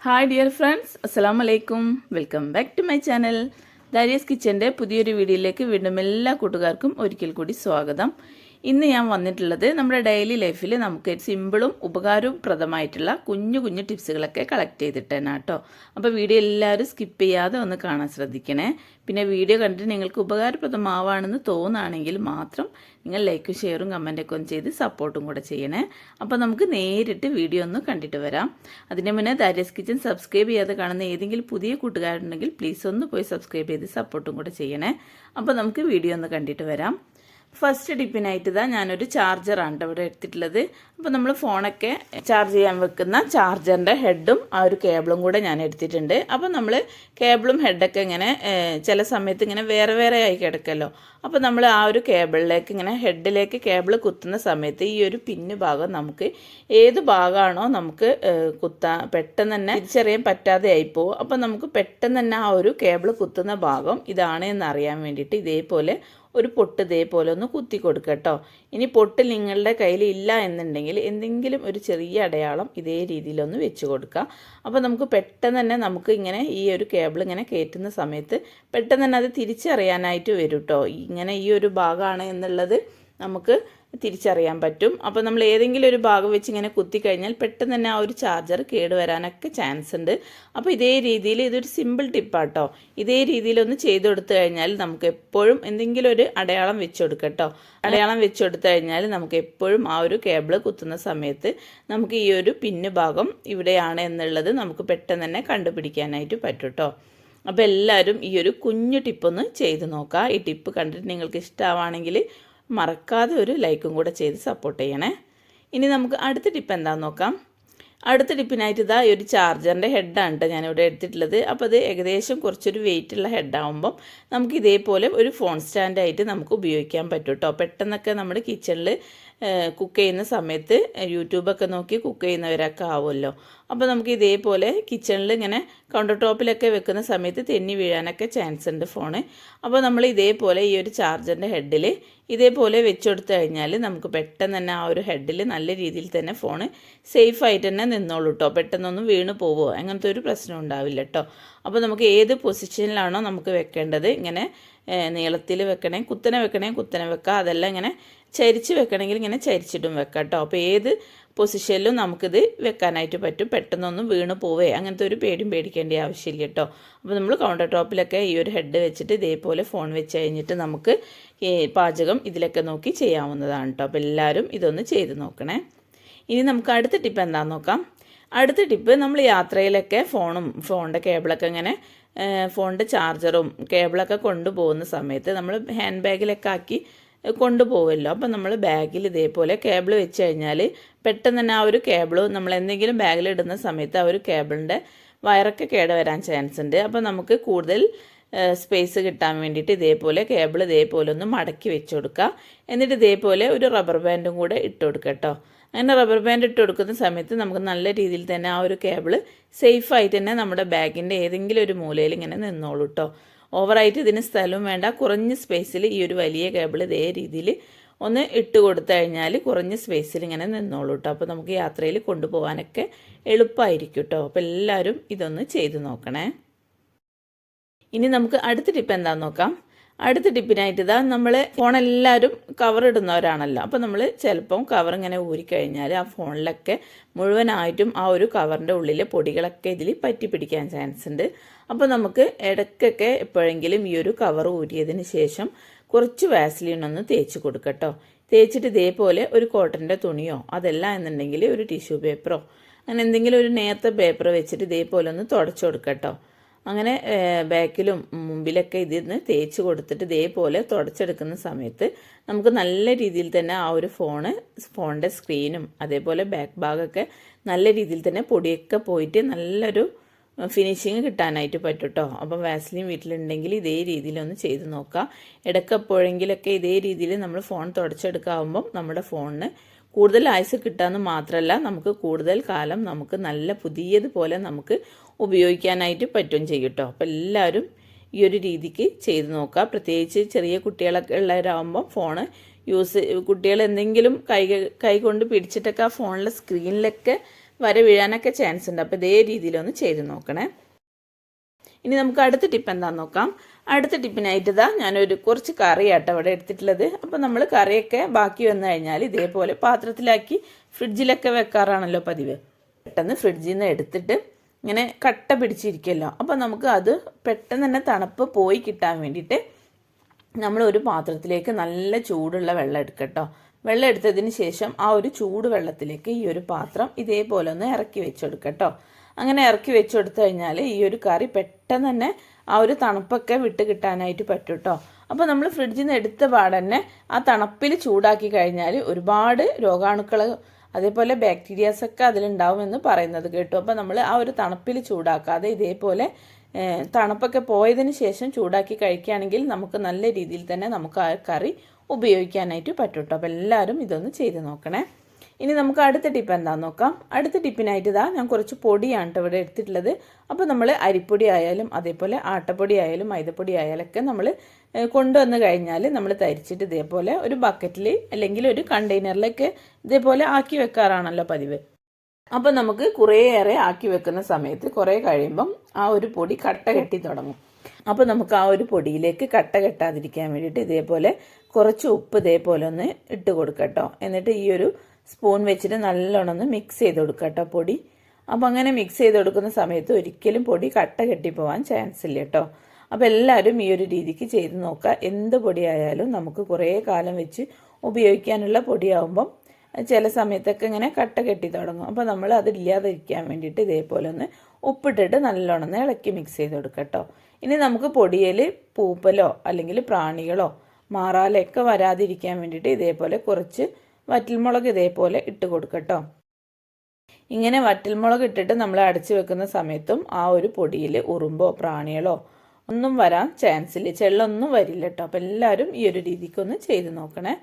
Hi dear friends, അസ്സലാമു അലൈക്കും. Welcome back to my channel. ദാരിയസ് കിച്ചൻ്റെ പുതിയൊരു വീഡിയോയിലേക്ക് വീണ്ടും എല്ലാ കൂട്ടുകാർക്കും ഒരിക്കൽ കൂടി സ്വാഗതം. ഇന്ന് ഞാൻ വന്നിട്ടുള്ളത് നമ്മുടെ ഡെയിലി ലൈഫിൽ നമുക്ക് സിമ്പിളും ഉപകാരപ്രദമായിട്ടുള്ള കുഞ്ഞു കുഞ്ഞു ടിപ്സുകളൊക്കെ കളക്ട് ചെയ്തിട്ടാണ് കേട്ടോ. അപ്പോൾ വീഡിയോ എല്ലാവരും സ്കിപ്പ് ചെയ്യാതെ ഒന്ന് കാണാൻ ശ്രദ്ധിക്കണേ. പിന്നെ വീഡിയോ കണ്ടിട്ട് നിങ്ങൾക്ക് ഉപകാരപ്രദമാവാണെന്ന് തോന്നുകയാണെങ്കിൽ മാത്രം നിങ്ങൾ ലൈക്കും ഷെയറും കമൻറ്റൊക്കെ ഒന്ന് ചെയ്ത് സപ്പോർട്ടും കൂടെ ചെയ്യണേ. അപ്പോൾ നമുക്ക് നേരിട്ട് വീഡിയോ ഒന്ന് കണ്ടിട്ട് വരാം. അതിന് മുന്നേ ദാരിയസ് കിച്ചൻ സബ്സ്ക്രൈബ് ചെയ്യാതെ കാണുന്ന ഏതെങ്കിലും പുതിയ കൂട്ടുകാരുണ്ടെങ്കിൽ പ്ലീസ് ഒന്ന് പോയി സബ്സ്ക്രൈബ് ചെയ്ത് സപ്പോർട്ടും കൂടെ ചെയ്യണേ. അപ്പോൾ നമുക്ക് വീഡിയോ ഒന്ന് കണ്ടിട്ട് വരാം. ഫസ്റ്റ് ടിപ്പിനായിട്ട് ഞാനൊരു ചാർജറാണ് ഇവിടെ എടുത്തിട്ടുള്ളത്. അപ്പോൾ നമ്മൾ ഫോണൊക്കെ ചാർജ് ചെയ്യാൻ വെക്കുന്ന ചാർജറിൻ്റെ ഹെഡും ആ ഒരു കേബിളും കൂടെ ഞാൻ എടുത്തിട്ടുണ്ട്. അപ്പോൾ നമ്മൾ കേബിളും ഹെഡൊക്കെ ഇങ്ങനെ ചില സമയത്ത് ഇങ്ങനെ വേറെ വേറെ ആയി കിടക്കല്ലോ. അപ്പോൾ നമ്മൾ ആ ഒരു കേബിളിലേക്ക് ഇങ്ങനെ ഹെഡിലേക്ക് കേബിൾ കുത്തുന്ന സമയത്ത് ഈ ഒരു പിന്ന് ഭാഗം നമുക്ക് ഏത് ഭാഗമാണോ നമുക്ക് പെട്ടെന്ന് തന്നെ തിരിച്ചറിയാൻ പറ്റാതെ ആയിപ്പോവും. അപ്പോൾ നമുക്ക് പെട്ടെന്ന് തന്നെ ആ ഒരു കേബിൾ കുത്തുന്ന ഭാഗം ഇതാണ് എന്നറിയാൻ വേണ്ടിയിട്ട് ഇതേപോലെ ഒരു പൊട്ട് ഇതേപോലെ ഒന്ന് കുത്തി കൊടുക്കുക കേട്ടോ. ഇനി പൊട്ട് നിങ്ങളുടെ കയ്യിൽ ഇല്ല എന്നുണ്ടെങ്കിൽ എന്തെങ്കിലും ഒരു ചെറിയ അടയാളം ഇതേ രീതിയിലൊന്ന് വെച്ച് കൊടുക്കുക. അപ്പോൾ നമുക്ക് പെട്ടെന്ന് തന്നെ നമുക്ക് ഇങ്ങനെ ഈ ഒരു കേബിൾ ഇങ്ങനെ കയറ്റുന്ന സമയത്ത് പെട്ടെന്ന് തന്നെ അത് തിരിച്ചറിയാനായിട്ട് വരും കേട്ടോ. ഇങ്ങനെ ഈ ഒരു ഭാഗമാണ് എന്നുള്ളത് നമുക്ക് തിരിച്ചറിയാൻ പറ്റും. അപ്പോൾ നമ്മൾ ഏതെങ്കിലും ഒരു ഭാഗം വെച്ച് ഇങ്ങനെ കുത്തി കഴിഞ്ഞാൽ പെട്ടെന്ന് തന്നെ ആ ഒരു ചാർജർ കേടുവരാനൊക്കെ ചാൻസ് ഉണ്ട്. അപ്പോൾ ഇതേ രീതിയിൽ ഇതൊരു സിമ്പിൾ ടിപ്പാട്ടോ. ഇതേ രീതിയിലൊന്ന് ചെയ്ത് കൊടുത്തു കഴിഞ്ഞാൽ നമുക്ക് എപ്പോഴും എന്തെങ്കിലും ഒരു അടയാളം വെച്ച് കൊടുക്കാം കേട്ടോ. അടയാളം വെച്ച് കൊടുത്തു കഴിഞ്ഞാൽ നമുക്ക് എപ്പോഴും ആ ഒരു കേബിൾ കുത്തുന്ന സമയത്ത് നമുക്ക് ഈ ഒരു പിന്ന് ഭാഗം ഇവിടെയാണ് എന്നുള്ളത് നമുക്ക് പെട്ടെന്ന് തന്നെ കണ്ടുപിടിക്കാനായിട്ട് പറ്റും കേട്ടോ. അപ്പോൾ എല്ലാവരും ഈ ഒരു കുഞ്ഞു ടിപ്പൊന്ന് ചെയ്ത് നോക്കുക. ഈ ടിപ്പ് കണ്ടിട്ട് നിങ്ങൾക്ക് ഇഷ്ടമാണെങ്കിൽ മറക്കാതെ ഒരു ലൈക്കും കൂടെ ചെയ്ത് സപ്പോർട്ട് ചെയ്യണേ. ഇനി നമുക്ക് അടുത്ത ടിപ്പ് എന്താണെന്ന് നോക്കാം. അടുത്ത ടിപ്പിനായിട്ട് ഈ ഒരു ചാർജറിൻ്റെ ഹെഡാണ് കേട്ടോ ഞാനിവിടെ എടുത്തിട്ടുള്ളത്. അപ്പോൾ അത് ഏകദേശം കുറച്ചൊരു വെയിറ്റുള്ള ഹെഡാകുമ്പം നമുക്ക് ഇതേപോലെ ഒരു ഫോൺ സ്റ്റാൻഡായിട്ട് നമുക്ക് ഉപയോഗിക്കാൻ പറ്റും കേട്ടോ. പെട്ടെന്നൊക്കെ നമ്മുടെ കിച്ചണിൽ കുക്ക് ചെയ്യുന്ന സമയത്ത് യൂട്യൂബൊക്കെ നോക്കി കുക്ക് ചെയ്യുന്നവരൊക്കെ ആവുമല്ലോ. അപ്പോൾ നമുക്ക് ഇതേപോലെ കിച്ചണിൽ ഇങ്ങനെ കൗണ്ടർ ടോപ്പിലൊക്കെ വെക്കുന്ന സമയത്ത് തെന്നി വീഴാനൊക്കെ ചാൻസ് ഉണ്ട് ഫോണ്. അപ്പോൾ നമ്മൾ ഇതേപോലെ ഈ ഒരു ചാർജറിൻ്റെ ഹെഡിൽ ഇതേപോലെ വെച്ച് കൊടുത്തു കഴിഞ്ഞാൽ നമുക്ക് പെട്ടെന്ന് തന്നെ ആ ഒരു ഹെഡിൽ നല്ല രീതിയിൽ തന്നെ ഫോണ് സേഫായിട്ട് തന്നെ നിന്നോളൂ കേട്ടോ. പെട്ടെന്നൊന്നും വീണ് പോവുമോ അങ്ങനത്തെ ഒരു പ്രശ്നം ഉണ്ടാവില്ല കേട്ടോ. അപ്പോൾ നമുക്ക് ഏത് പൊസിഷനിലാണോ നമുക്ക് വെക്കേണ്ടത്, ഇങ്ങനെ നീളത്തിൽ വെക്കണേ, കുത്തനെ വെക്കുക, അതെല്ലാം ഇങ്ങനെ ചരിച്ച് വെക്കണമെങ്കിൽ ഇങ്ങനെ ചരിച്ചിട്ടും വെക്കാം കേട്ടോ. അപ്പോൾ ഏത് പൊസിഷനിലും നമുക്കിത് വെക്കാനായിട്ട് പറ്റും. പെട്ടെന്നൊന്നും വീണ് പോവേ അങ്ങനത്തെ ഒരു പേടിക്കേണ്ട ആവശ്യമില്ല കേട്ടോ. അപ്പോൾ നമ്മൾ കൗണ്ടർ ടോപ്പിലൊക്കെ ഈ ഒരു ഹെഡ് വെച്ചിട്ട് ഇതേപോലെ ഫോൺ വെച്ച് കഴിഞ്ഞിട്ട് നമുക്ക് ഈ പാചകം ഇതിലൊക്കെ നോക്കി ചെയ്യാവുന്നതാണ് കേട്ടോ. അപ്പോൾ എല്ലാവരും ഇതൊന്ന് ചെയ്ത് നോക്കണേ. ഇനി നമുക്ക് അടുത്ത ടിപ്പ് എന്താണെന്ന് നോക്കാം. അടുത്ത ടിപ്പ്, നമ്മൾ യാത്രയിലൊക്കെ ഫോണിൻ്റെ കേബിളൊക്കെ ഇങ്ങനെ ഫോണിൻ്റെ ചാർജറും കേബിളൊക്കെ കൊണ്ടുപോകുന്ന സമയത്ത് നമ്മൾ ഹാൻഡ് ബാഗിലൊക്കെ ആക്കി കൊണ്ടുപോകുമല്ലോ. അപ്പം നമ്മൾ ബാഗിൽ ഇതേപോലെ കേബിൾ വെച്ച് കഴിഞ്ഞാൽ പെട്ടെന്ന് തന്നെ ആ ഒരു കേബിൾ നമ്മൾ എന്തെങ്കിലും ബാഗിലിടുന്ന സമയത്ത് ആ ഒരു കേബിളിൻ്റെ വയറൊക്കെ കേടുവരാൻ ചാൻസ് ഉണ്ട്. അപ്പോൾ നമുക്ക് കൂടുതൽ സ്പേസ് കിട്ടാൻ വേണ്ടിയിട്ട് ഇതേപോലെ കേബിൾ ഇതേപോലെ ഒന്ന് മടക്കി വെച്ച് കൊടുക്കുക. എന്നിട്ട് ഇതേപോലെ ഒരു റബ്ബർ ബാൻഡും കൂടെ ഇട്ട് കൊടുക്കുക കേട്ടോ. അങ്ങനെ റബ്ബർ ബാൻഡ് ഇട്ട് കൊടുക്കുന്ന സമയത്ത് നമുക്ക് നല്ല രീതിയിൽ തന്നെ ആ ഒരു കേബിൾ സേഫായിട്ട് തന്നെ നമ്മുടെ ബാഗിൻ്റെ ഏതെങ്കിലും ഒരു മൂലയിൽ ഇങ്ങനെ നിന്നോളൂ കേട്ടോ. ഓവറായിട്ട് ഇതിന് സ്ഥലവും വേണ്ട, കുറഞ്ഞ സ്പേസിൽ ഈ ഒരു വലിയ കേബിൾ ഇതേ രീതിയിൽ ഒന്ന് ഇട്ട് കൊടുത്തു കഴിഞ്ഞാൽ കുറഞ്ഞ സ്പേസിൽ ഇങ്ങനെ നിന്നോളൂ കേട്ടോ. അപ്പോൾ നമുക്ക് യാത്രയിൽ കൊണ്ടുപോകാനൊക്കെ എളുപ്പമായിരിക്കും കേട്ടോ. അപ്പോൾ എല്ലാവരും ഇതൊന്ന് ചെയ്ത് നോക്കണേ. ഇനി നമുക്ക് അടുത്ത ടിപ്പ് എന്താണെന്ന് നോക്കാം. അടുത്ത ടിപ്പിനായിട്ട് നമ്മൾ ഫോണെല്ലാവരും കവർ ഇടുന്നവരാണല്ലോ. അപ്പോൾ നമ്മൾ ചിലപ്പം കവർ ഇങ്ങനെ ഊരിക്കഴിഞ്ഞാൽ ആ ഫോണിലൊക്കെ മുഴുവനായിട്ടും ആ ഒരു കവറിൻ്റെ ഉള്ളിലെ പൊടികളൊക്കെ ഇതിൽ പറ്റി പിടിക്കാൻ ചാൻസ് ഉണ്ട്. അപ്പോൾ നമുക്ക് ഇടയ്ക്കൊക്കെ എപ്പോഴെങ്കിലും ഈ ഒരു കവർ ഊരിയതിന് ശേഷം കുറച്ച് വാസലിൻ ഒന്ന് തേച്ച് കൊടുക്കട്ടോ. തേച്ചിട്ട് ഇതേപോലെ ഒരു കോട്ടൻ്റെ തുണിയോ അതല്ല എന്നുണ്ടെങ്കിൽ ഒരു ടിഷ്യൂ പേപ്പറോ അങ്ങനെ എന്തെങ്കിലും ഒരു നേർത്ത പേപ്പർ വെച്ചിട്ട് ഇതേപോലെ ഒന്ന് തുടച്ചു കൊടുക്കട്ടോ. അങ്ങനെ ബാക്കിലും മുമ്പിലൊക്കെ ഇതിന്ന് തേച്ച് കൊടുത്തിട്ട് ഇതേപോലെ തുടച്ചെടുക്കുന്ന സമയത്ത് നമുക്ക് നല്ല രീതിയിൽ തന്നെ ആ ഒരു ഫോണിൻ്റെ സ്ക്രീനും അതേപോലെ ബാക്ക് ഭാഗമൊക്കെ നല്ല രീതിയിൽ തന്നെ പൊടിയൊക്കെ പോയിട്ട് നല്ലൊരു ഫിനിഷിങ് കിട്ടാനായിട്ട് പറ്റും കേട്ടോ. അപ്പം വാസലിൻ വീട്ടിലുണ്ടെങ്കിൽ ഇതേ രീതിയിലൊന്ന് ചെയ്ത് നോക്കാം. ഇടയ്ക്കെപ്പോഴെങ്കിലൊക്കെ ഇതേ രീതിയിൽ നമ്മൾ ഫോൺ തുടച്ചെടുക്കാവുമ്പം നമ്മുടെ ഫോണിന് കൂടുതൽ ആയുസ് കിട്ടാമെന്ന് മാത്രമല്ല നമുക്ക് കൂടുതൽ കാലം നമുക്ക് നല്ല പുതിയതുപോലെ നമുക്ക് ഉപയോഗിക്കാനായിട്ട് പറ്റും ചെയ്യും കേട്ടോ. അപ്പോൾ എല്ലാവരും ഈ ഒരു രീതിക്ക് ചെയ്ത് നോക്കുക. പ്രത്യേകിച്ച് ചെറിയ കുട്ടികളൊക്കെ ഉള്ളവരാകുമ്പോൾ കുട്ടികൾ എന്തെങ്കിലും കൈ കൊണ്ട് പിടിച്ചിട്ടൊക്കെ ആ ഫോണിലെ സ്ക്രീനിലൊക്കെ വര വീഴാനൊക്കെ ചാൻസ് ഉണ്ട്. അപ്പോൾ ഇതേ രീതിയിലൊന്ന് ചെയ്ത് നോക്കണേ. ഇനി നമുക്ക് അടുത്ത ടിപ്പ് എന്താണെന്ന് നോക്കാം. അടുത്ത ടിപ്പിനായിട്ട് ഞാനൊരു കുറച്ച് കറിയാട്ടോ ഇവിടെ എടുത്തിട്ടുള്ളത്. അപ്പോൾ നമ്മൾ കറിയൊക്കെ ബാക്കി വന്നു കഴിഞ്ഞാൽ ഇതേപോലെ പാത്രത്തിലാക്കി ഫ്രിഡ്ജിലൊക്കെ വെക്കാറാണല്ലോ പതിവ്. പെട്ടെന്ന് ഫ്രിഡ്ജിൽ നിന്ന് എടുത്തിട്ട് ഇങ്ങനെ കട്ട പിടിച്ചിരിക്കുമല്ലോ. അപ്പോൾ നമുക്ക് അത് പെട്ടെന്ന് തന്നെ തണുപ്പ് പോയി കിട്ടാൻ വേണ്ടിയിട്ട് നമ്മൾ ഒരു പാത്രത്തിലേക്ക് നല്ല ചൂടുള്ള വെള്ളം എടുക്കട്ടോ. വെള്ളം എടുത്തതിന് ശേഷം ആ ഒരു ചൂട് വെള്ളത്തിലേക്ക് ഈ ഒരു പാത്രം ഇതേപോലെ ഒന്ന് ഇറക്കി വെച്ചെടുക്കട്ടോ. അങ്ങനെ ഇറക്കി വെച്ചെടുത്തു കഴിഞ്ഞാൽ ഈ ഒരു കറി പെട്ടെന്ന് തന്നെ ആ ഒരു തണുപ്പൊക്കെ വിട്ട് കിട്ടാനായിട്ട് പറ്റും കേട്ടോ. അപ്പോൾ നമ്മൾ ഫ്രിഡ്ജിൽ നിന്ന് എടുത്ത പാടന്നെ ആ തണുപ്പിൽ ചൂടാക്കി കഴിഞ്ഞാൽ ഒരുപാട് രോഗാണുക്കൾ അതേപോലെ ബാക്ടീരിയാസൊക്കെ അതിലുണ്ടാവുമെന്ന് പറയുന്നത് കേട്ടു. അപ്പോൾ നമ്മൾ ആ ഒരു തണുപ്പിൽ ചൂടാക്കാതെ ഇതേപോലെ തണുപ്പൊക്കെ പോയതിന് ശേഷം ചൂടാക്കി കഴിക്കുകയാണെങ്കിൽ നമുക്ക് നല്ല രീതിയിൽ തന്നെ നമുക്ക് ആ കറി ഉപയോഗിക്കാനായിട്ട് പറ്റും കേട്ടോ. അപ്പോൾ എല്ലാവരും ഇതൊന്ന് ചെയ്ത് നോക്കണേ. ഇനി നമുക്ക് അടുത്ത ടിപ്പ് എന്താണെന്ന് നോക്കാം. അടുത്ത ടിപ്പിനായിട്ട് ഞാൻ കുറച്ച് പൊടിയാണ് കേട്ടോ ഇവിടെ എടുത്തിട്ടുള്ളത്. അപ്പോൾ നമ്മൾ അരിപ്പൊടി ആയാലും അതേപോലെ ആട്ടപ്പൊടി ആയാലും മൈദപ്പൊടി ആയാലൊക്കെ നമ്മൾ കൊണ്ടുവന്ന് കഴിഞ്ഞാൽ നമ്മൾ തരിച്ചിട്ട് ഇതേപോലെ ഒരു ബക്കറ്റിൽ അല്ലെങ്കിൽ ഒരു കണ്ടെയ്നറിലേക്ക് ഇതേപോലെ ആക്കി വെക്കാറാണല്ലോ പതിവ്. അപ്പോൾ നമുക്ക് കുറേയേറെ ആക്കി വെക്കുന്ന സമയത്ത് കുറേ കഴിയുമ്പം ആ ഒരു പൊടി കട്ട കെട്ടി തുടങ്ങും. അപ്പോൾ നമുക്ക് ആ ഒരു പൊടിയിലേക്ക് കട്ട കെട്ടാതിരിക്കാൻ വേണ്ടിയിട്ട് ഇതേപോലെ കുറച്ച് ഉപ്പ് ഇതേപോലെ ഒന്ന് ഇട്ട് കൊടുക്കട്ടോ. എന്നിട്ട് ഈ ഒരു സ്പൂൺ വെച്ചിട്ട് നല്ലോണം ഒന്ന് മിക്സ് ചെയ്ത് കൊടുക്കട്ടോ പൊടി. അപ്പോൾ അങ്ങനെ മിക്സ് ചെയ്ത് കൊടുക്കുന്ന സമയത്ത് ഒരിക്കലും പൊടി കട്ട കെട്ടിപ്പോവാൻ ചാൻസ് ഇല്ല കേട്ടോ. അപ്പോൾ എല്ലാവരും ഈ ഒരു രീതിക്ക് ചെയ്ത് നോക്കുക. എന്ത് പൊടിയായാലും നമുക്ക് കുറേ കാലം വെച്ച് ഉപയോഗിക്കാനുള്ള പൊടിയാവുമ്പം ചില സമയത്തൊക്കെ ഇങ്ങനെ കട്ട കെട്ടി തുടങ്ങും. അപ്പോൾ നമ്മൾ അതില്ലാതിരിക്കാൻ വേണ്ടിയിട്ട് ഇതേപോലെ ഒന്ന് ഉപ്പിട്ടിട്ട് നല്ലോണം ഒന്ന് ഇളക്കി മിക്സ് ചെയ്ത് കൊടുക്കട്ടോ. ഇനി നമുക്ക് പൊടിയിൽ പൂപ്പലോ അല്ലെങ്കിൽ പ്രാണികളോ മാറാലൊക്കെ വരാതിരിക്കാൻ വേണ്ടിയിട്ട് ഇതേപോലെ കുറച്ച് വറ്റൽമുളക് ഇതേപോലെ ഇട്ട് കൊടുക്കട്ടോ. ഇങ്ങനെ വറ്റൽമുളക് ഇട്ടിട്ട് നമ്മൾ അടച്ചു വെക്കുന്ന സമയത്തും ആ ഒരു പൊടിയിൽ ഉറുമ്പോ പ്രാണികളോ ഒന്നും വരാൻ ചാൻസ് ഇല്ല, ചെള്ളൊന്നും വരില്ല കേട്ടോ. അപ്പോൾ എല്ലാവരും ഈ ഒരു രീതിക്കൊന്ന് ചെയ്ത് നോക്കണേ.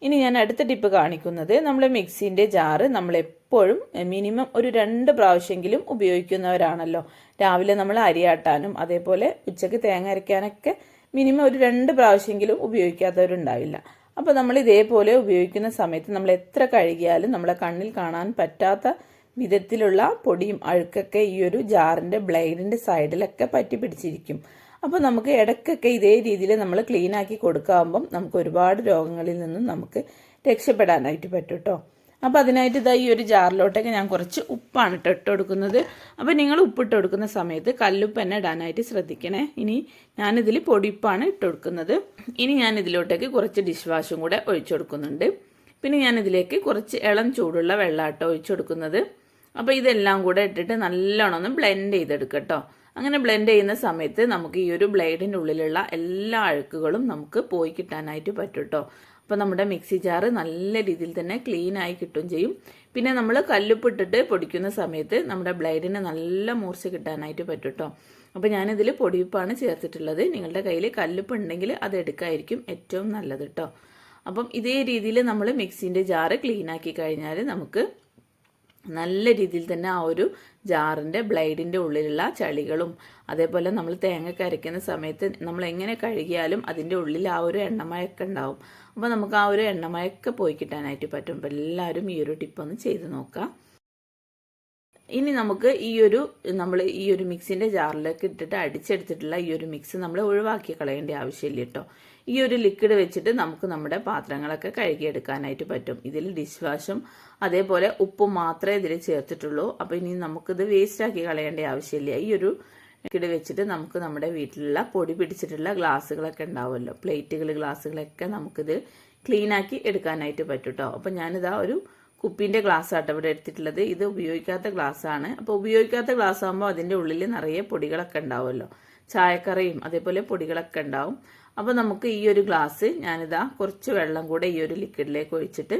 ഇനി ഞാൻ അടുത്ത ടിപ്പ് കാണിക്കുന്നത് നമ്മൾ മിക്സിൻ്റെ ജാറ് നമ്മളെപ്പോഴും മിനിമം ഒരു 2 പ്രാവശ്യമെങ്കിലും ഉപയോഗിക്കുന്നവരാണല്ലോ. രാവിലെ നമ്മൾ അരിയാട്ടാനും അതേപോലെ ഉച്ചയ്ക്ക് തേങ്ങ അരയ്ക്കാനൊക്കെ മിനിമം ഒരു 2 പ്രാവശ്യമെങ്കിലും ഉപയോഗിക്കാത്തവരുണ്ടാവില്ല. അപ്പോൾ നമ്മൾ ഇതേപോലെ ഉപയോഗിക്കുന്ന സമയത്ത് നമ്മൾ എത്ര കഴുകിയാലും നമ്മളെ കണ്ണിൽ കാണാൻ പറ്റാത്ത വിധത്തിലുള്ള പൊടിയും അഴുക്കൊക്കെ ഈ ഒരു ജാറിൻ്റെ ബ്ലേഡിൻ്റെ സൈഡിലൊക്കെ പറ്റി പിടിച്ചിരിക്കും. അപ്പോൾ നമുക്ക് ഇടയ്ക്കൊക്കെ ഇതേ രീതിയിൽ നമ്മൾ ക്ലീൻ ആക്കി കൊടുക്കാവുമ്പം നമുക്ക് ഒരുപാട് രോഗങ്ങളിൽ നിന്നും നമുക്ക് രക്ഷപ്പെടാനായിട്ട് പറ്റും കേട്ടോ. അപ്പോൾ അതിനായിട്ട് ഈ ഒരു ജാറിലോട്ടൊക്കെ ഞാൻ കുറച്ച് ഉപ്പാണ് ഇട്ട് കൊടുക്കുന്നത്. അപ്പോൾ നിങ്ങൾ ഉപ്പിട്ട് കൊടുക്കുന്ന സമയത്ത് കല്ലുപ്പ് തന്നെ ഇടാനായിട്ട് ശ്രദ്ധിക്കണേ. ഇനി ഞാനിതിൽ പൊടിയുപ്പാണ് ഇട്ട് കൊടുക്കുന്നത്. ഇനി ഞാൻ ഇതിലോട്ടേക്ക് കുറച്ച് ഡിഷ് വാഷും കൂടെ ഒഴിച്ചു കൊടുക്കുന്നുണ്ട്. പിന്നെ ഞാനിതിലേക്ക് കുറച്ച് ഇളം ചൂടുള്ള വെള്ളമാട്ടോ ഒഴിച്ചു കൊടുക്കുന്നത്. അപ്പോൾ ഇതെല്ലാം കൂടെ ഇട്ടിട്ട് നല്ലോണം ഒന്ന് ബ്ലെൻഡ് ചെയ്തെടുക്കട്ടോ. അങ്ങനെ ബ്ലെൻഡ് ചെയ്യുന്ന സമയത്ത് നമുക്ക് ഈ ഒരു ബ്ലേഡിൻ്റെ ഉള്ളിലുള്ള എല്ലാ അഴുക്കുകളും നമുക്ക് പോയി കിട്ടാനായിട്ട് പറ്റും കേട്ടോ. അപ്പോൾ നമ്മുടെ മിക്സി ജാറ് നല്ല രീതിയിൽ തന്നെ ക്ലീൻ ആയി കിട്ടുകയും ചെയ്യും. പിന്നെ നമ്മൾ കല്ലുപ്പിട്ടിട്ട് പൊടിക്കുന്ന സമയത്ത് നമ്മുടെ ബ്ലേഡിന് നല്ല മൂർച്ച കിട്ടാനായിട്ട് പറ്റും കേട്ടോ. അപ്പോൾ ഞാനിതിൽ പൊടിയുപ്പാണ് ചേർത്തിട്ടുള്ളത്. നിങ്ങളുടെ കയ്യിൽ കല്ലുപ്പ് ഉണ്ടെങ്കിൽ അത് എടുക്കായിരിക്കും ഏറ്റവും നല്ലത് കേട്ടോ. അപ്പം ഇതേ രീതിയിൽ നമ്മൾ മിക്സിൻ്റെ ജാറ് ക്ലീൻ ആക്കി കഴിഞ്ഞാൽ നമുക്ക് നല്ല രീതിയിൽ തന്നെ ആ ഒരു ജാറിൻ്റെ ബ്ലേഡിൻ്റെ ഉള്ളിലുള്ള ചളികളും അതേപോലെ നമ്മൾ തേങ്ങ അരയ്ക്കുന്ന സമയത്ത് നമ്മൾ എങ്ങനെ കഴുകിയാലും അതിൻ്റെ ഉള്ളിൽ ആ ഒരു എണ്ണമയൊക്കെ ഉണ്ടാവും. അപ്പോൾ നമുക്ക് ആ ഒരു എണ്ണമയൊക്കെ പോയി കിട്ടാനായിട്ട് പറ്റും. അപ്പോൾ എല്ലാവരും ഈ ഒരു ടിപ്പൊന്ന് ചെയ്ത് നോക്കാം. ഇനി നമുക്ക് നമ്മൾ ഈ ഒരു മിക്സിൻ്റെ ജാറിലേക്ക് ഇട്ടിട്ട് അടിച്ചെടുത്തിട്ടുള്ള ഈ ഒരു മിക്സ് നമ്മൾ ഒഴിവാക്കി കളയേണ്ട ആവശ്യമില്ല കേട്ടോ. ഈ ഒരു ലിക്വിഡ് വെച്ചിട്ട് നമുക്ക് നമ്മുടെ പാത്രങ്ങളൊക്കെ കഴുകിയെടുക്കാനായിട്ട് പറ്റും. ഇതിൽ ഡിഷ് വാഷും അതേപോലെ ഉപ്പും മാത്രമേ ഇതിൽ ചേർത്തിട്ടുള്ളൂ. അപ്പോൾ ഇനി നമുക്കിത് വേസ്റ്റാക്കി കളയേണ്ട ആവശ്യമില്ല. ഈ ഒരു ലിക്വിഡ് വെച്ചിട്ട് നമുക്ക് നമ്മുടെ വീട്ടിലുള്ള പൊടി പിടിച്ചിട്ടുള്ള ഗ്ലാസ്സുകളൊക്കെ ഉണ്ടാവുമല്ലോ, പ്ലേറ്റുകൾ ഗ്ലാസ്സുകളൊക്കെ നമുക്കിത് ക്ലീനാക്കി എടുക്കാനായിട്ട് പറ്റും കേട്ടോ. അപ്പോൾ ഞാനിതാ ഒരു കുപ്പീൻ്റെ ഗ്ലാസ് ആട്ടോ ഇവിടെ എടുത്തിട്ടുള്ളത്. ഇത് ഉപയോഗിക്കാത്ത ഗ്ലാസ്സാണ്. അപ്പോൾ ഉപയോഗിക്കാത്ത ഗ്ലാസ് ആകുമ്പോൾ അതിൻ്റെ ഉള്ളിൽ നിറയെ പൊടികളൊക്കെ ഉണ്ടാവുമല്ലോ, ചായക്കറയും അതേപോലെ പൊടികളൊക്കെ ഉണ്ടാവും. അപ്പോൾ നമുക്ക് ഈ ഒരു ഗ്ലാസ് ഞാനിതാ കുറച്ച് വെള്ളം കൂടെ ഈ ഒരു ലിക്വിഡിലേക്ക് ഒഴിച്ചിട്ട്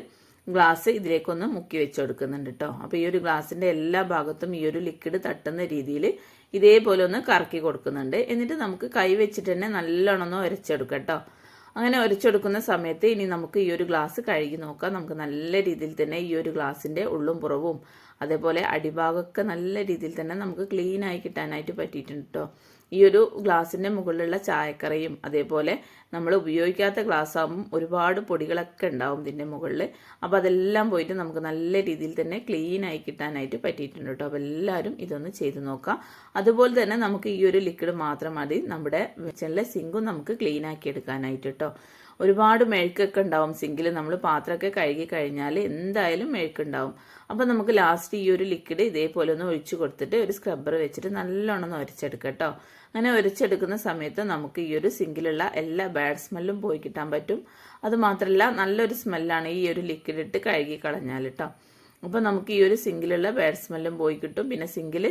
ഗ്ലാസ് ഇതിലേക്കൊന്ന് മുക്കി വെച്ച് കൊടുക്കുന്നുണ്ട് കേട്ടോ. അപ്പോൾ ഈ ഒരു ഗ്ലാസിൻ്റെ എല്ലാ ഭാഗത്തും ഈ ഒരു ലിക്വിഡ് തട്ടുന്ന രീതിയിൽ ഇതേപോലെ ഒന്ന് കറക്കി കൊടുക്കുന്നുണ്ട്. എന്നിട്ട് നമുക്ക് കൈ വെച്ചിട്ട് തന്നെ നല്ലോണം ഒന്ന് ഉരച്ചെടുക്കാം കേട്ടോ. അങ്ങനെ ഉരച്ചെടുക്കുന്ന സമയത്ത് ഇനി നമുക്ക് ഈ ഒരു ഗ്ലാസ് കഴുകി നോക്കാം. നമുക്ക് നല്ല രീതിയിൽ തന്നെ ഈ ഒരു ഗ്ലാസിൻ്റെ ഉള്ളും പുറവും അതേപോലെ അടിഭാഗമൊക്കെ നല്ല രീതിയിൽ തന്നെ നമുക്ക് ക്ലീനായി കിട്ടാനായിട്ട് പറ്റിയിട്ടുണ്ട് കേട്ടോ. ഈ ഒരു ഗ്ലാസിൻ്റെ മുകളിലുള്ള ചായക്കറയും അതേപോലെ നമ്മൾ ഉപയോഗിക്കാത്ത ഗ്ലാസ് ആകുമ്പം ഒരുപാട് പൊടികളൊക്കെ ഉണ്ടാവും ഇതിൻ്റെ മുകളിൽ. അപ്പോൾ അതെല്ലാം പോയിട്ട് നമുക്ക് നല്ല രീതിയിൽ തന്നെ ക്ലീനായി കിട്ടാനായിട്ട് പറ്റിയിട്ടുണ്ട് കേട്ടോ. അപ്പോൾ എല്ലാവരും ഇതൊന്ന് ചെയ്ത് നോക്കാം. അതുപോലെ തന്നെ നമുക്ക് ഈ ഒരു ലിക്വിഡ് മാത്രം മതി നമ്മുടെ കിച്ചണിലെ സിങ്കും നമുക്ക് ക്ലീനാക്കി എടുക്കാനായിട്ട് കേട്ടോ. ഒരുപാട് മെഴുക്കൊക്കെ ഉണ്ടാവും സിങ്കിൽ. നമ്മൾ പാത്രമൊക്കെ കഴുകി കഴിഞ്ഞാൽ എന്തായാലും മെഴുക്കുണ്ടാവും. അപ്പോൾ നമുക്ക് ലാസ്റ്റ് ഈ ഒരു ലിക്വിഡ് ഇതേപോലെ ഒന്ന് ഒഴിച്ചു കൊടുത്തിട്ട് ഒരു സ്ക്രബ്ബർ വെച്ചിട്ട് നല്ലോണം ഒന്ന് ഉരച്ചെടുക്കാം കേട്ടോ. അങ്ങനെ ഉരച്ചെടുക്കുന്ന സമയത്ത് നമുക്ക് ഈ ഒരു സിങ്കിലുള്ള എല്ലാ ബാഡ് സ്മെല്ലും പോയി കിട്ടാൻ പറ്റും. അതുമാത്രമല്ല നല്ലൊരു സ്മെല്ലാണ് ഈ ഒരു ലിക്വിഡ് ഇട്ട് കഴുകി കളഞ്ഞാൽ കേട്ടോ. അപ്പോൾ നമുക്ക് ഈ ഒരു സിങ്കിലുള്ള ബാഡ് സ്മെല്ലും പോയി കിട്ടും. പിന്നെ സിങ്കിൽ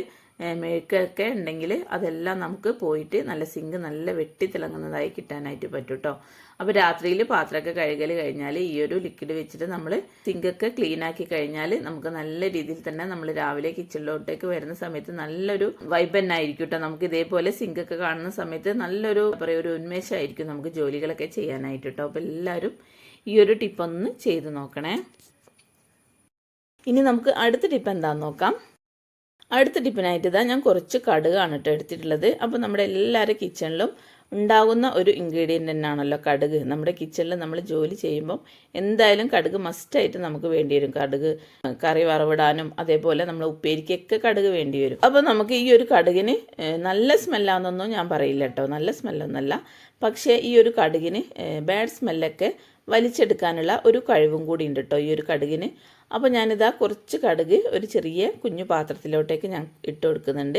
മെഴുക്കൊക്കെ ഉണ്ടെങ്കിൽ അതെല്ലാം നമുക്ക് പോയിട്ട് നല്ല സിങ്ക് നല്ല വെട്ടി തിളങ്ങുന്നതായി കിട്ടാനായിട്ട് പറ്റും കേട്ടോ. അപ്പോൾ രാത്രിയിൽ പാത്രമൊക്കെ കഴുകൽ കഴിഞ്ഞാൽ ഈ ഒരു ലിക്വിഡ് വെച്ചിട്ട് നമ്മൾ സിങ്കൊക്കെ ക്ലീൻ ആക്കി കഴിഞ്ഞാൽ നമുക്ക് നല്ല രീതിയിൽ തന്നെ നമ്മൾ രാവിലെ കിച്ചണിലോട്ടേക്ക് വരുന്ന സമയത്ത് നല്ലൊരു വൈബ് തന്നെ ആയിരിക്കും കേട്ടോ. നമുക്ക് ഇതേപോലെ സിങ്കൊക്കെ കാണുന്ന സമയത്ത് നല്ലൊരു ഒരു ഉന്മേഷമായിരിക്കും നമുക്ക് ജോലികളൊക്കെ ചെയ്യാനായിട്ട് കേട്ടോ. അപ്പോൾ എല്ലാവരും ഈ ഒരു ടിപ്പൊന്ന് ചെയ്ത് നോക്കണേ. ഇനി നമുക്ക് അടുത്ത ടിപ്പ് എന്താണെന്ന് നോക്കാം. അടുത്ത ടിപ്പിനായിട്ട് ഇതാ ഞാൻ കുറച്ച് കടുകാണ് കേട്ടോ എടുത്തിട്ടുള്ളത്. അപ്പോൾ നമ്മുടെ എല്ലാവരുടെ കിച്ചണിലും ഉണ്ടാകുന്ന ഒരു ഇൻഗ്രീഡിയൻ്റ് തന്നെയാണല്ലോ കടുക്. നമ്മുടെ കിച്ചണിൽ നമ്മൾ ജോലി ചെയ്യുമ്പം എന്തായാലും കടുക് മസ്റ്റായിട്ട് നമുക്ക് വേണ്ടി വരും. കടുക് കറി വറവിടാനും അതേപോലെ നമ്മൾ ഉപ്പേരിക്കൊക്കെ കടുക് വേണ്ടി വരും. അപ്പോൾ നമുക്ക് ഈ ഒരു കടുകിന് നല്ല സ്മെല്ലാണെന്നൊന്നും ഞാൻ പറയില്ല കേട്ടോ. നല്ല സ്മെല്ലൊന്നുമല്ല. പക്ഷേ ഈ ഒരു കടുകിന് ബാഡ് സ്മെല്ലൊക്കെ വലിച്ചെടുക്കാനുള്ള ഒരു കഴിവും കൂടി ഉണ്ട് കേട്ടോ ഈ ഒരു കടുകിന്. അപ്പോൾ ഞാനിതാ കുറച്ച് കടുക് ഒരു ചെറിയ കുഞ്ഞു പാത്രത്തിലോട്ടേക്ക് ഞാൻ ഇട്ട് കൊടുക്കുന്നുണ്ട്.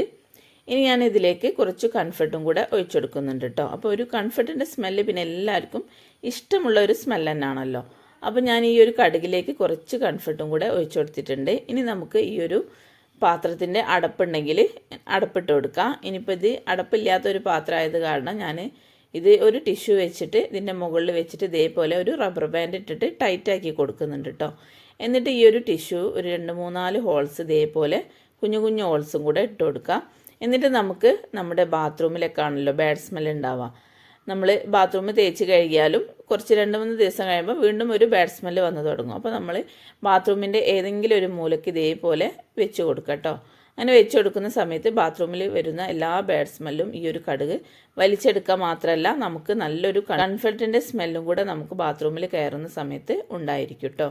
ഇനി ഞാൻ ഇതിലേക്ക് കുറച്ച് കൺഫർട്ടും കൂടെ ഒഴിച്ചെടുക്കുന്നുണ്ട് കേട്ടോ. അപ്പോൾ ഒരു കൺഫർട്ടിൻ്റെ സ്മെല്ല് പിന്നെ എല്ലാവർക്കും ഇഷ്ടമുള്ള ഒരു സ്മെല്ല് തന്നെയാണല്ലോ. അപ്പോൾ ഞാൻ ഈ ഒരു കടുകിലേക്ക് കുറച്ച് കൺഫർട്ടും കൂടെ ഒഴിച്ചു കൊടുത്തിട്ടുണ്ട്. ഇനി നമുക്ക് ഈ ഒരു പാത്രത്തിൻ്റെ അടപ്പുണ്ടെങ്കിൽ അടപ്പിട്ട് കൊടുക്കാം. ഇനിയിപ്പോൾ ഇത് അടപ്പില്ലാത്തൊരു പാത്രമായത് കാരണം ഞാൻ ഇത് ഒരു ടിഷ്യൂ വെച്ചിട്ട് ഇതിൻ്റെ മുകളിൽ വെച്ചിട്ട് ഇതേപോലെ ഒരു റബ്ബർ ബാൻഡ് ഇട്ടിട്ട് ടൈറ്റാക്കി കൊടുക്കുന്നുണ്ട് കേട്ടോ. എന്നിട്ട് ഈ ഒരു ടിഷ്യൂ ഒരു 2-3-4 ഹോൾസ് ഇതേപോലെ കുഞ്ഞു കുഞ്ഞു ഹോൾസും കൂടെ ഇട്ട് കൊടുക്കാം. എന്നിട്ട് നമുക്ക് നമ്മുടെ ബാത്റൂമിലൊക്കെ ആണല്ലോ ബാഡ് സ്മെൽ ഉണ്ടാവുക. നമ്മൾ ബാത്റൂമിൽ തേച്ച് കഴുകിയാലും കുറച്ച് 2-3 ദിവസം കഴിയുമ്പോൾ വീണ്ടും ഒരു ബാഡ് സ്മെല്ല് വന്നു തുടങ്ങും. അപ്പോൾ നമ്മൾ ബാത്റൂമിൻ്റെ ഏതെങ്കിലും ഒരു മൂലയ്ക്ക് ഇതേപോലെ വെച്ച് കൊടുക്കാം കേട്ടോ. അങ്ങനെ വെച്ച് കൊടുക്കുന്ന സമയത്ത് ബാത്റൂമിൽ വരുന്ന എല്ലാ ബാഡ് സ്മെല്ലും ഈ ഒരു കടുക് വലിച്ചെടുക്കുക മാത്രമല്ല നമുക്ക് നല്ലൊരു കംഫർട്ടിൻ്റെ സ്മെല്ലും കൂടെ നമുക്ക് ബാത്റൂമിൽ കയറുന്ന സമയത്ത് ഉണ്ടായിരിക്കും കേട്ടോ.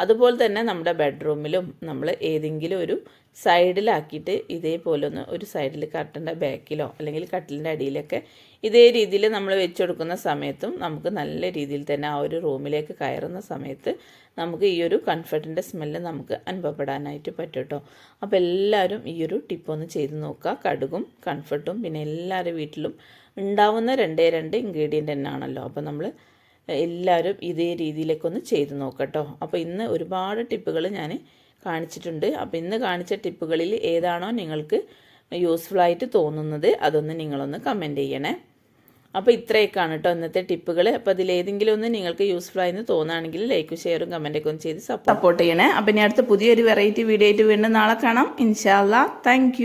അതുപോലെ തന്നെ നമ്മുടെ ബെഡ്റൂമിലും നമ്മൾ ഏതെങ്കിലും ഒരു സൈഡിലാക്കിയിട്ട് ഇതേപോലെ ഒന്ന് ഒരു സൈഡിൽ കർട്ടൻ്റെ ബാക്കിലോ അല്ലെങ്കിൽ കട്ടിലിൻ്റെ അടിയിലൊക്കെ ഇതേ രീതിയിൽ നമ്മൾ വെച്ച് കൊടുക്കുന്ന സമയത്തും നമുക്ക് നല്ല രീതിയിൽ തന്നെ ആ ഒരു റൂമിലേക്ക് കയറുന്ന സമയത്ത് നമുക്ക് ഈ ഒരു കംഫർട്ടിൻ്റെ സ്മെല്ല് നമുക്ക് അനുഭവപ്പെടാനായിട്ട് പറ്റും കേട്ടോ. അപ്പോൾ എല്ലാവരും ഈ ഒരു ടിപ്പൊന്ന് ചെയ്ത് നോക്കുക. കടുകും കംഫർട്ടും പിന്നെ എല്ലാവരുടെ വീട്ടിലും ഉണ്ടാവുന്ന 2 ഇൻഗ്രീഡിയൻ്റ് തന്നെയാണല്ലോ. അപ്പോൾ നമ്മൾ എല്ലാവരും ഇതേ രീതിയിലേക്കൊന്ന് ചെയ്ത് നോക്കട്ടോ. അപ്പോൾ ഇന്ന് ഒരുപാട് ടിപ്പുകൾ ഞാൻ കാണിച്ചിട്ടുണ്ട്. അപ്പോൾ ഇന്ന് കാണിച്ച ടിപ്പുകളിൽ ഏതാണോ നിങ്ങൾക്ക് യൂസ്ഫുള്ളായിട്ട് തോന്നുന്നത് അതൊന്ന് നിങ്ങളൊന്ന് കമൻറ്റ് ചെയ്യണേ. അപ്പോൾ ഇത്രയൊക്കെയാണ് കേട്ടോ ഇന്നത്തെ ടിപ്പുകൾ. അപ്പോൾ അതിലേതെങ്കിലും ഒന്ന് നിങ്ങൾക്ക് യൂസ്ഫുള്ളായെന്ന് തോന്നുകയാണെങ്കിൽ ലൈക്കും ഷെയറും കമൻറ്റൊക്കെ ഒന്ന് ചെയ്ത് സപ്പോർട്ട് ചെയ്യണേ. അപ്പോൾ ഇനി അടുത്ത പുതിയൊരു വെറൈറ്റി വീഡിയോ ആയിട്ട് വീണ്ടും നാളെ കാണാം ഇൻഷാ അല്ലാ. താങ്ക്